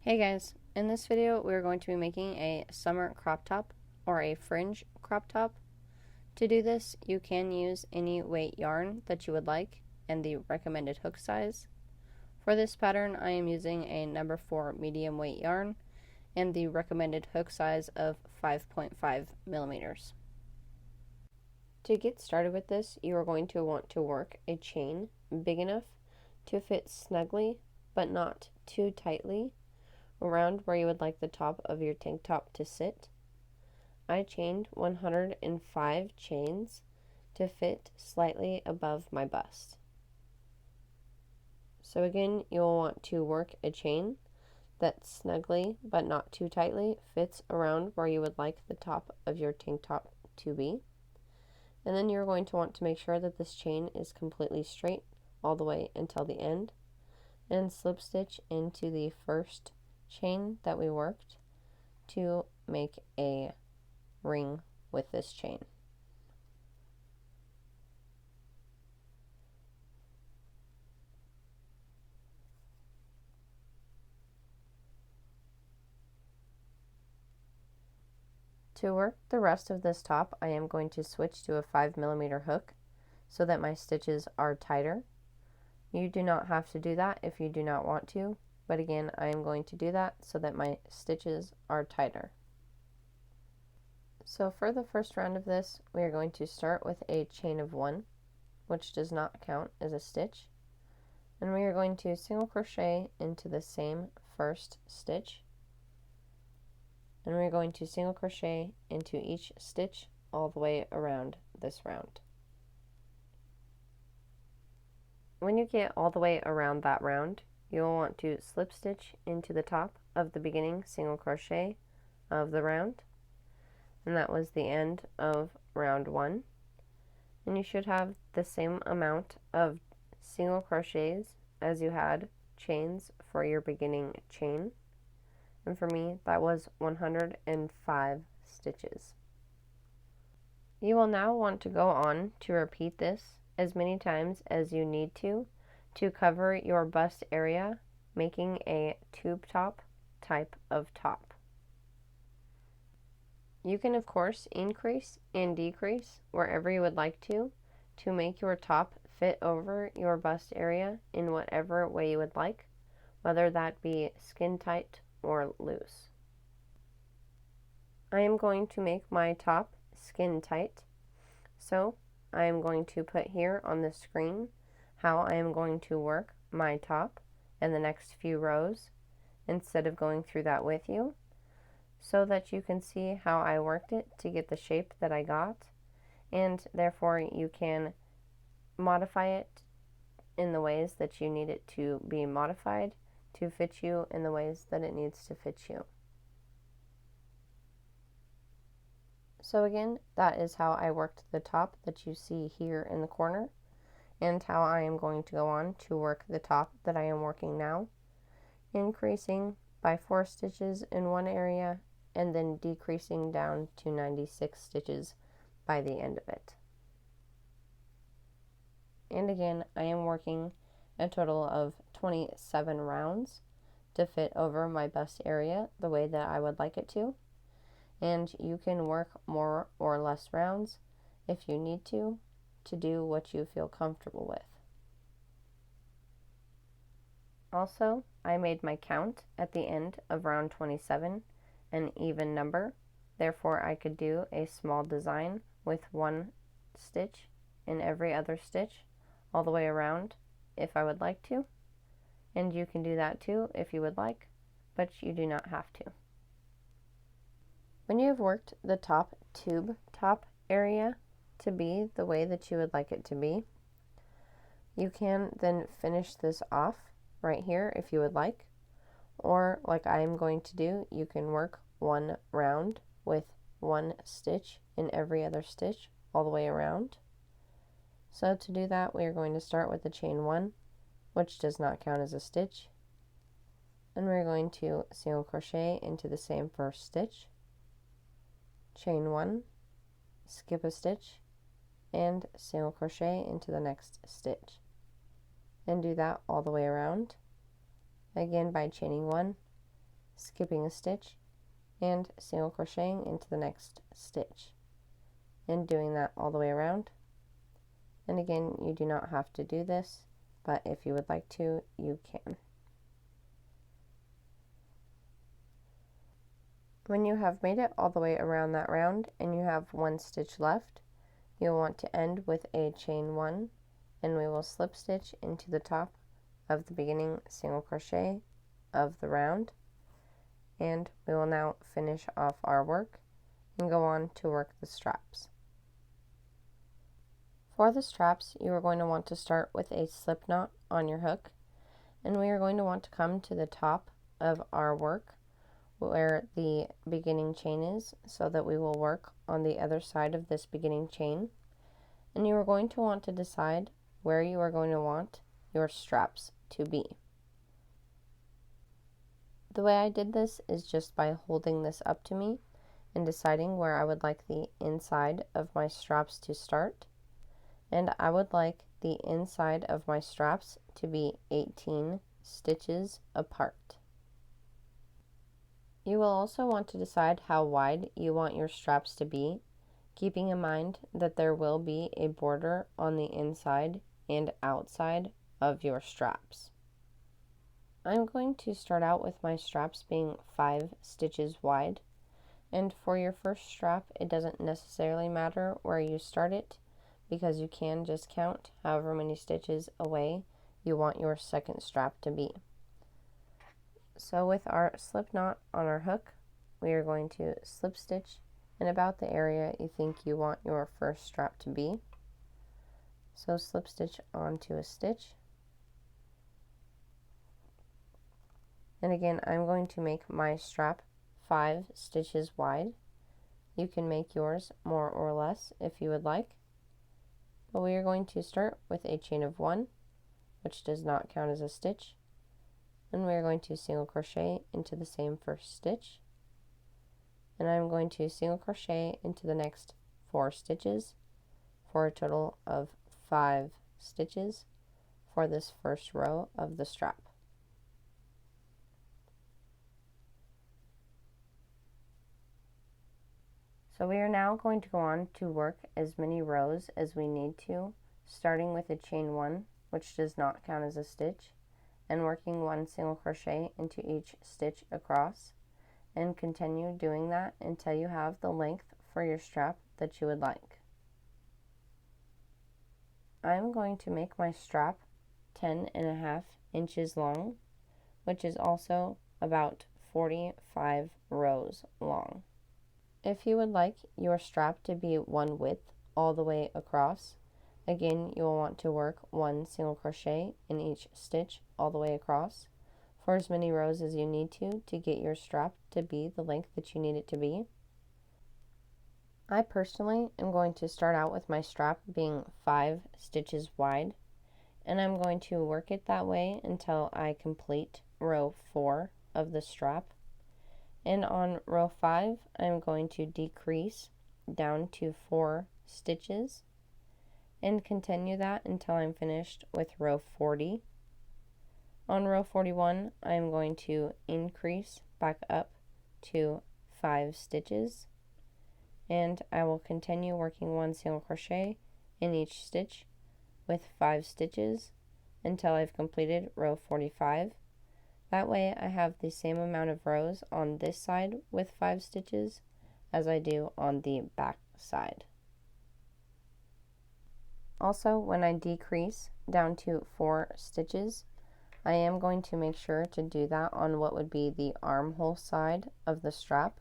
Hey guys, in this video we're going to be making a summer crop top or a fringe crop top. To do this you can use any weight yarn that you would like and the recommended hook size. For this pattern I am using a number 4 medium weight yarn and the recommended hook size of 5.5 millimeters. To get started with this you are going to want to work a chain big enough to fit snugly but not too tightly around where you would like the top of your tank top to sit. I chained 105 chains to fit slightly above my bust. So again, you'll want to work a chain that snugly but not too tightly fits around where you would like the top of your tank top to be. And then you're going to want to make sure that this chain is completely straight all the way until the end, and slip stitch into the first chain that we worked to make a ring with this chain. To work the rest of this top, I am going to switch to a 5mm hook so that my stitches are tighter. You do not have to do that if you do not want to, but again, I am going to do that so that my stitches are tighter. So for the first round of this, we are going to start with a chain of 1, which does not count as a stitch, and we are going to single crochet into the same first stitch, and we're going to single crochet into each stitch all the way around this round. When you get all the way around that round, you'll want to slip stitch into the top of the beginning single crochet of the round, and that was the end of round 1. And you should have the same amount of single crochets as you had chains for your beginning chain, and for me that was 105 stitches. You will now want to go on to repeat this as many times as you need to cover your bust area, making a tube top type of top. You can of course increase and decrease wherever you would like to make your top fit over your bust area in whatever way you would like, whether that be skin tight or loose. I am going to make my top skin tight, so I am going to put here on the screen how I am going to work my top in the next few rows instead of going through that with you, so that you can see how I worked it to get the shape that I got, and therefore you can modify it in the ways that you need it to be modified to fit you in the ways that it needs to fit you. So again, that is how I worked the top that you see here in the corner, and how I am going to go on to work the top that I am working now, increasing by 4 stitches in one area and then decreasing down to 96 stitches by the end of it. And again, I am working a total of 27 rounds to fit over my bust area the way that I would like it to, and you can work more or less rounds if you need to do what you feel comfortable with. Also, I made my count at the end of round 27 an even number, therefore I could do a small design with 1 stitch in every other stitch all the way around if I would like to, and you can do that too if you would like, but you do not have to. When you have worked the top tube top area to be the way that you would like it to be, you can then finish this off right here if you would like, or like I am going to do, you can work 1 round with 1 stitch in every other stitch all the way around. So to do that, we are going to start with the chain 1, which does not count as a stitch, and we're going to single crochet into the same first stitch, chain 1, skip a stitch, and single crochet into the next stitch, and do that all the way around, again by chaining 1, skipping a stitch, and single crocheting into the next stitch, and doing that all the way around. And again, you do not have to do this, but if you would like to, you can. When you have made it all the way around that round and you have one stitch left, you'll want to end with a chain 1, and we will slip stitch into the top of the beginning single crochet of the round, and we will now finish off our work and go on to work the straps. For the straps, you are going to want to start with a slip knot on your hook, and we are going to want to come to the top of our work where the beginning chain is, so that we will work on the other side of this beginning chain. And you are going to want to decide where you are going to want your straps to be. The way I did this is just by holding this up to me and deciding where I would like the inside of my straps to start. And I would like the inside of my straps to be 18 stitches apart. You will also want to decide how wide you want your straps to be, keeping in mind that there will be a border on the inside and outside of your straps. I'm going to start out with my straps being 5 stitches wide, and for your first strap it doesn't necessarily matter where you start it, because you can just count however many stitches away you want your second strap to be. So with our slip knot on our hook, we are going to slip stitch in about the area you think you want your first strap to be. So slip stitch onto a stitch. And again, I'm going to make my strap 5 stitches wide. You can make yours more or less if you would like. But we are going to start with a chain of 1, which does not count as a stitch. And we are going to single crochet into the same first stitch, and I'm going to single crochet into the next 4 stitches for a total of 5 stitches for this first row of the strap. So we are now going to go on to work as many rows as we need to, starting with a chain 1, which does not count as a stitch, and working 1 single crochet into each stitch across, and continue doing that until you have the length for your strap that you would like. I'm going to make my strap 10.5 inches long, which is also about 45 rows long. If you would like your strap to be one width all the way across, again, you will want to work 1 single crochet in each stitch all the way across for as many rows as you need to get your strap to be the length that you need it to be. I personally am going to start out with my strap being 5 stitches wide, and I'm going to work it that way until I complete row 4 of the strap. And on row 5, I'm going to decrease down to 4 stitches and continue that until I'm finished with row 40. On row 41, I'm going to increase back up to 5 stitches, and I will continue working 1 single crochet in each stitch with 5 stitches until I've completed row 45. That way I have the same amount of rows on this side with 5 stitches as I do on the back side. Also, when I decrease down to 4 stitches, I am going to make sure to do that on what would be the armhole side of the strap.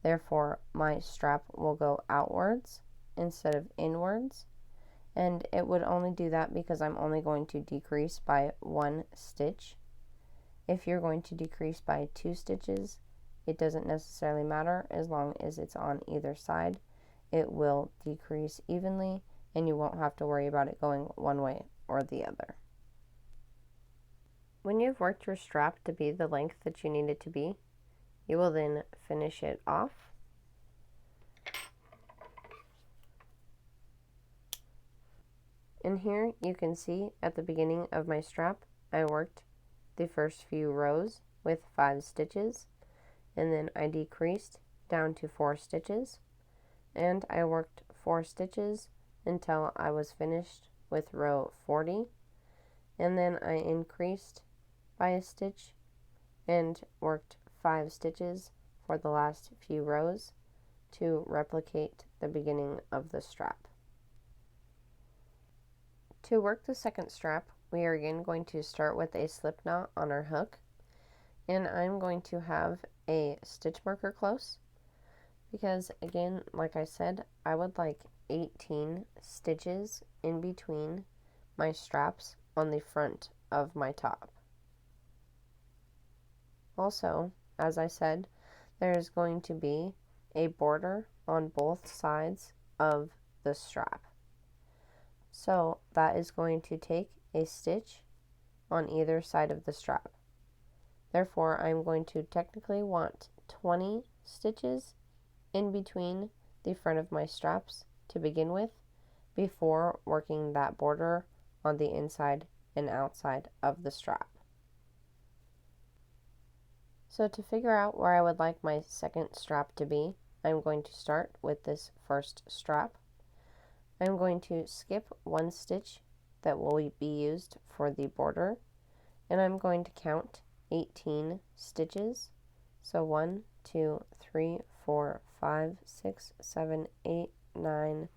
Therefore, my strap will go outwards instead of inwards, and it would only do that because I'm only going to decrease by 1 stitch. If you're going to decrease by 2 stitches, it doesn't necessarily matter as long as it's on either side. It will decrease evenly, and you won't have to worry about it going one way or the other. When you've worked your strap to be the length that you need it to be, you will then finish it off. And here you can see at the beginning of my strap, I worked the first few rows with 5 stitches, and then I decreased down to 4 stitches, and I worked 4 stitches until I was finished with row 40, and then I increased by a stitch and worked 5 stitches for the last few rows to replicate the beginning of the strap. To work the second strap, we are again going to start with a slip knot on our hook, and I'm going to have a stitch marker close because, again, like I said, I would like 18 stitches in between my straps on the front of my top. Also, as I said, there is going to be a border on both sides of the strap. So that is going to take a stitch on either side of the strap. Therefore, I'm going to technically want 20 stitches in between the front of my straps to begin with before working that border on the inside and outside of the strap. So to figure out where I would like my second strap to be, I'm going to start with this first strap. I'm going to skip 1 stitch that will be used for the border, and I'm going to count 18 stitches. So 1, 2, 3, 4, 5, 6, 7, 8, 9,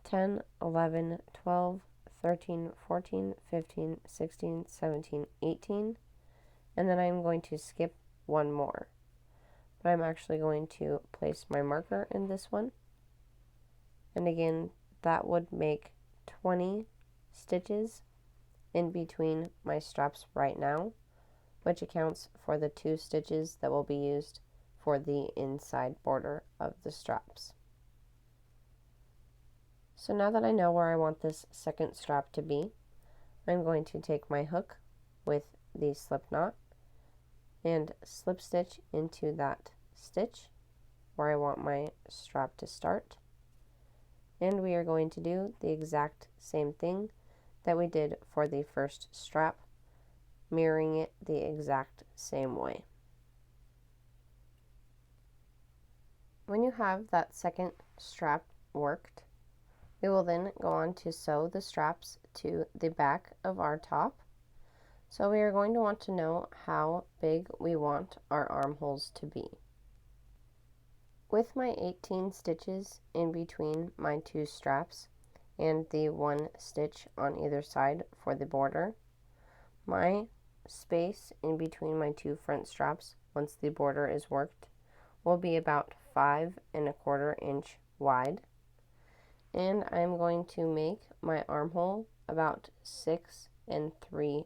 10, 11, 12, 13, 14, 15, 16, 17, 18, and then I'm going to skip 1 more. But I'm actually going to place my marker in this one, and again, that would make 20 stitches in between my straps right now, which accounts for the 2 stitches that will be used for the inside border of the straps. So now that I know where I want this second strap to be, I'm going to take my hook with the slip knot and slip stitch into that stitch where I want my strap to start. And we are going to do the exact same thing that we did for the first strap, mirroring it the exact same way. When you have that second strap worked, we will then go on to sew the straps to the back of our top. So we are going to want to know how big we want our armholes to be. With my 18 stitches in between my 2 straps and the 1 stitch on either side for the border, my space in between my 2 front straps, once the border is worked, will be about 5¼ inch wide, and I'm going to make my armhole about 6¾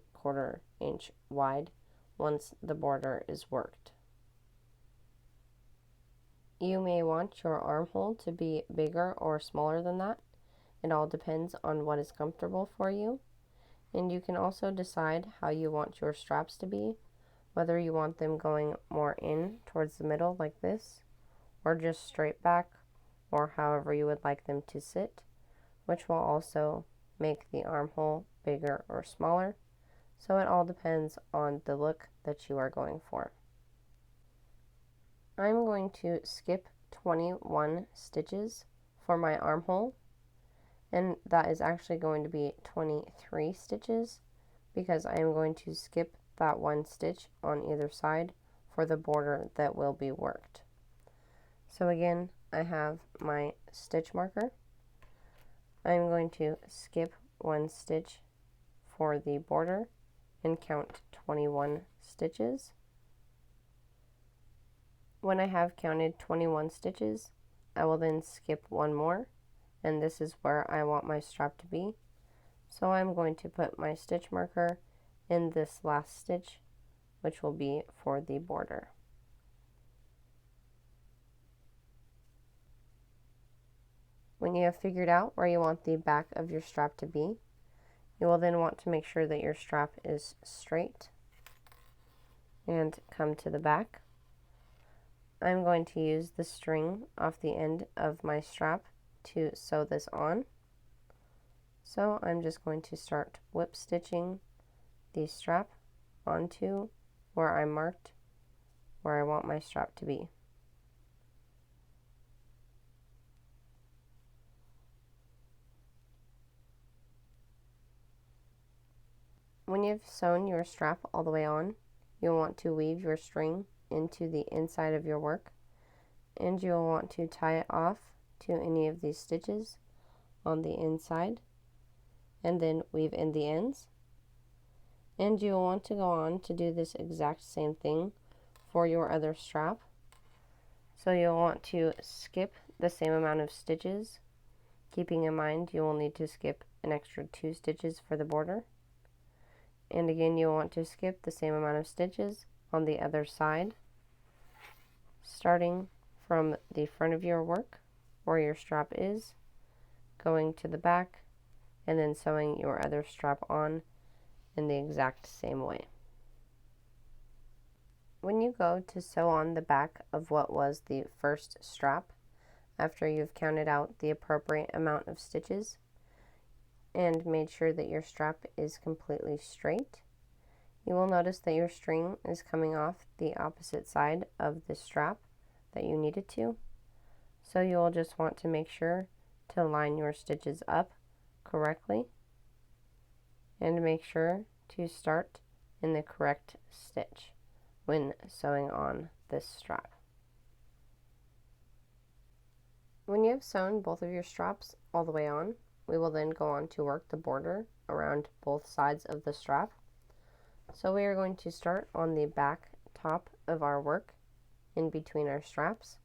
inch wide once the border is worked. You may want your armhole to be bigger or smaller than that. It all depends on what is comfortable for you. And you can also decide how you want your straps to be, whether you want them going more in towards the middle like this, or just straight back, or however you would like them to sit, which will also make the armhole bigger or smaller. So it all depends on the look that you are going for. I'm going to skip 21 stitches for my armhole, and that is actually going to be 23 stitches because I am going to skip that 1 stitch on either side for the border that will be worked. So again, I have my stitch marker. I'm going to skip 1 stitch for the border and count 21 stitches. When I have counted 21 stitches, I will then skip 1 more, and this is where I want my strap to be. So I'm going to put my stitch marker in this last stitch, which will be for the border. When you have figured out where you want the back of your strap to be, you will then want to make sure that your strap is straight and come to the back. I'm going to use the string off the end of my strap to sew this on. So I'm just going to start whip stitching the strap onto where I marked where I want my strap to be. When you've sewn your strap all the way on, you'll want to weave your string into the inside of your work, and you'll want to tie it off to any of these stitches on the inside, and then weave in the ends. And you'll want to go on to do this exact same thing for your other strap. So you'll want to skip the same amount of stitches, keeping in mind you will need to skip an extra 2 stitches for the border. And again, you'll want to skip the same amount of stitches on the other side, starting from the front of your work where your strap is, going to the back, and then sewing your other strap on in the exact same way. When you go to sew on the back of what was the first strap, after you've counted out the appropriate amount of stitches and made sure that your strap is completely straight, you will notice that your string is coming off the opposite side of the strap that you need it to. So you will just want to make sure to line your stitches up correctly and make sure to start in the correct stitch when sewing on this strap. When you have sewn both of your straps all the way on, we will then go on to work the border around both sides of the strap. So we are going to start on the back top of our work in between our straps.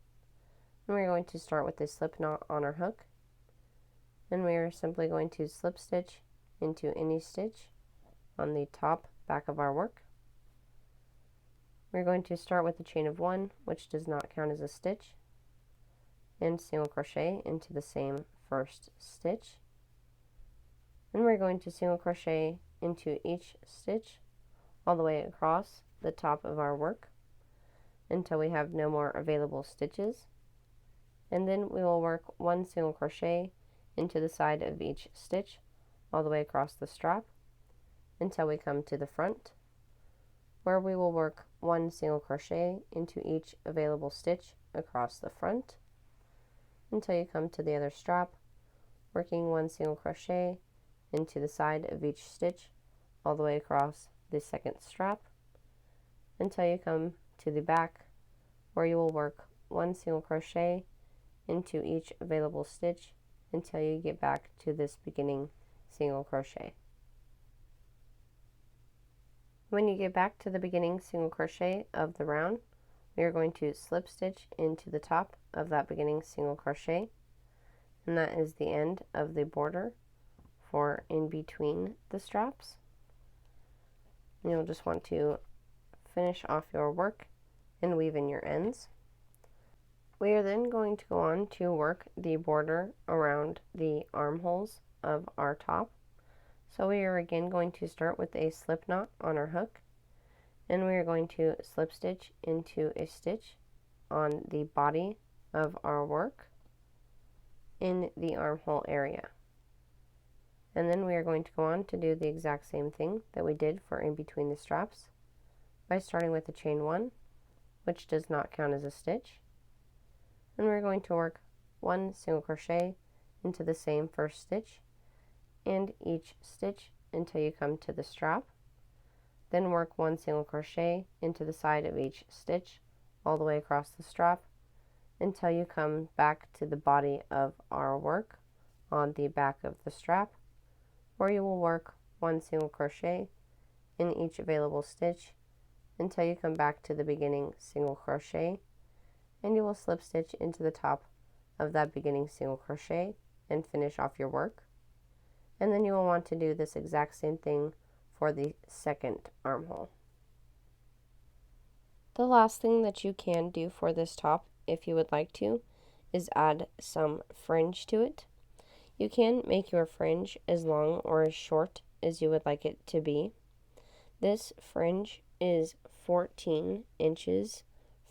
And we're going to start with a slip knot on our hook. And we are simply going to slip stitch into any stitch on the top back of our work. We're going to start with a chain of 1, which does not count as a stitch, and single crochet into the same first stitch. And we're going to single crochet into each stitch all the way across the top of our work until we have no more available stitches. And then we will work 1 single crochet into the side of each stitch all the way across the strap until we come to the front, where we will work 1 single crochet into each available stitch across the front until you come to the other strap, working 1 single crochet into the side of each stitch all the way across the second strap until you come to the back, where you will work 1 single crochet into each available stitch until you get back to this beginning single crochet. When you get back to the beginning single crochet of the round, we are going to slip stitch into the top of that beginning single crochet, and that is the end of the border for in between the straps. You'll just want to finish off your work and weave in your ends. We are then going to go on to work the border around the armholes of our top. So we are again going to start with a slip knot on our hook, and we are going to slip stitch into a stitch on the body of our work in the armhole area. And then we are going to go on to do the exact same thing that we did for in between the straps by starting with a chain 1, which does not count as a stitch. And we're going to work 1 single crochet into the same first stitch and each stitch until you come to the strap. Then work 1 single crochet into the side of each stitch all the way across the strap until you come back to the body of our work on the back of the strap, where you will work 1 single crochet in each available stitch until you come back to the beginning single crochet, and you will slip stitch into the top of that beginning single crochet and finish off your work. And then you will want to do this exact same thing for the second armhole. The last thing that you can do for this top, if you would like to, is add some fringe to it. You can make your fringe as long or as short as you would like it to be. This fringe is 14 inches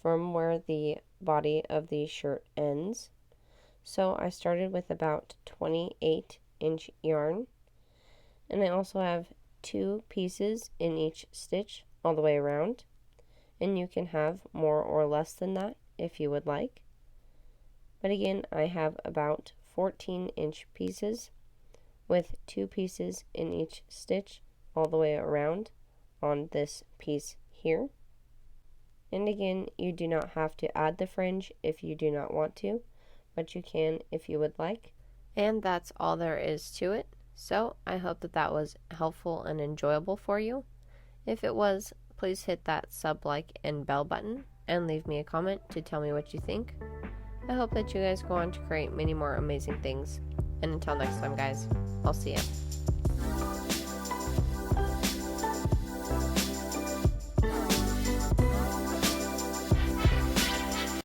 from where the body of the shirt ends. So I started with about 28-inch yarn, and I also have 2 pieces in each stitch all the way around. and you can have more or less than that if you would like. But again, I have about 14-inch pieces with 2 pieces in each stitch all the way around on this piece here. And again, you do not have to add the fringe if you do not want to, but you can if you would like. And that's all there is to it. So I hope that that was helpful and enjoyable for you. If it was, please hit that sub, like, and bell button and leave me a comment to tell me what you think. I hope that you guys go on to create many more amazing things. And until next time, guys, I'll see ya.